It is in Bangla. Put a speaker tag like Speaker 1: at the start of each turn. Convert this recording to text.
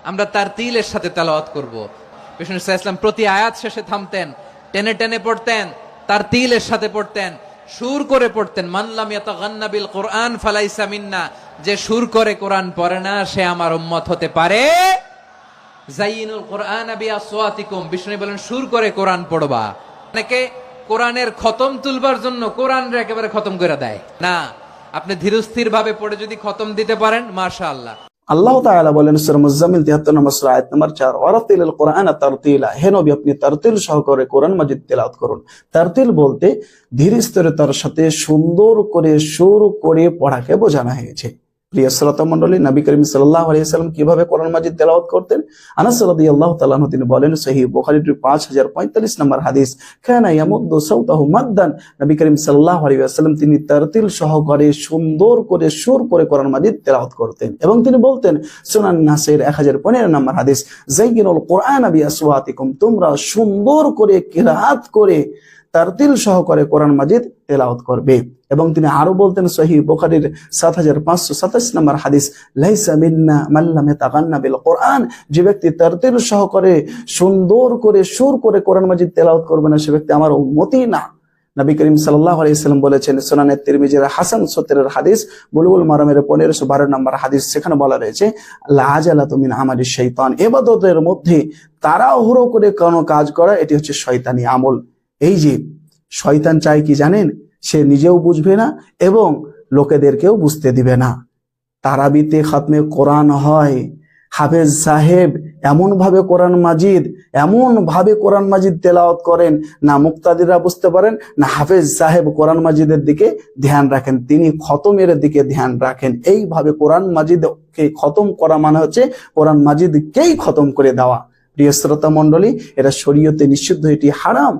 Speaker 1: আমরা তার তিলের সাথে তেলাওয়াত করব। বিষ্ণু ইসলাম প্রতি আয়াত শেষে থামতেন, টেনে টেনে পড়তেন, তার তিলের সাথে পড়তেন, সুর করে পড়তেন। মানলাম ইয়াতাগান্না বিল কোরআন ফালাইসা মিন্না, যে সুর করে কোরআন পড়ে না সে আমার উম্মত হতে পারে। যাইনুল কোরআন বিআসওয়াতিকুম, বিষ্ণু বলেন সুর করে কোরআন পড়বা। অনেকে কোরআনের খতম তুলবার জন্য কোরআনরে একেবারে খতম করে দেয় না। আপনি ধীরস্থির ভাবে পড়ে যদি খতম দিতে পারেন, মাশাআল্লাহ।
Speaker 2: আল্লাহ তাআলা বলেন সূরা মুজাম্মিল 73 নম্বর সূরা আয়াত নম্বর 4, ওয়ারাতিলিল কোরআনা তারতিলা, হে নবী আপনি তারতিল সহকারে কোরআন মাজিদ তেলাওয়াত করুন। তারতিল বলতে ধীর স্থিরে তার সাথে সুন্দর করে সুর করে পড়াকে বোঝানো হয়েছে। প্রিয় শ্রোতা মণ্ডলী, নবী করিম সাল্লাল্লাহু আলাইহি ওয়াসাল্লাম কিভাবে কোরআন মাজিদ তেলাওয়াত করতেন? আনাস রাদিয়াল্লাহু তাআলা আনহু তিনি বলেন, সহিহ বুখারীর 5045 নম্বর হাদিস, কানা ইয়ামুদ্দু সাওতাহু মাদ্দান, নবী করিম সাল্লাল্লাহু আলাইহি ওয়াসাল্লাম তিনি তারতিল সহকারে সুন্দর করে সুর করে কোরআন মাজিদ তেলাওয়াত করতেন। এবং তিনি বলতেন, সুনান নাসের 1015 নম্বর হাদিস, যাইয়িনুল কোরআন বিআসওয়াতিকুম, তোমরা সুন্দর করে কিরাআত করে তারতিল সহকারে কোরআন মাজিদ তেলাওয়াত করবে। এবং তিনি আরো বলতেন, সহিহ বুখারীর 7527 নম্বর হাদিস, লাইসা মিন্না মান লাম ইয়াতাগান্না বিল কোরআন, যে ব্যক্তি তারতিল সহকারে সুন্দর করে সুর করে কোরআন মাজিদ তেলাওয়াত করবে না সে ব্যক্তি আমার উম্মতই না। নবী করিম সাল্লাল্লাহু আলাইহি ওয়াসাল্লাম বলেছেন, সুনানে তিরমিজির হাসান সূত্রের হাদিস, বুলুগুল মারামের 1512 নম্বর হাদিস, সেখানে বলা রয়েছে, লা আজালাতু মিন আমালি শাইতান, ইবাদতের মধ্যে তাড়াহুড়ো করে কোনো কাজ করা এটি হচ্ছে শয়তানি আমল। এই যে শয়তান চায় কি জানেন? সে নিজেও বুঝবে না এবং লোকেদেরকেও বুঝতে দিবে না। তারাবিতে খাতমে কোরআন হয়, হাফেজ সাহেব এমন ভাবে কোরআন মাজিদ তেলাওয়াত করেন, না মুক্তাদিরা বুঝতে পারেন, না হাফেজ সাহেব কোরআন মাজিদের দিকে ধ্যান রাখেন, তিনি খতমের দিকে ধ্যান রাখেন। এইভাবে কোরআন মাজিদকে খতম করা মানে হচ্ছে কোরআন মাজিদকেই খতম করে দেওয়া। প্রিয় শ্রোতা মণ্ডলী, এটা শরীয়তে নিষিদ্ধ, এটি হারাম।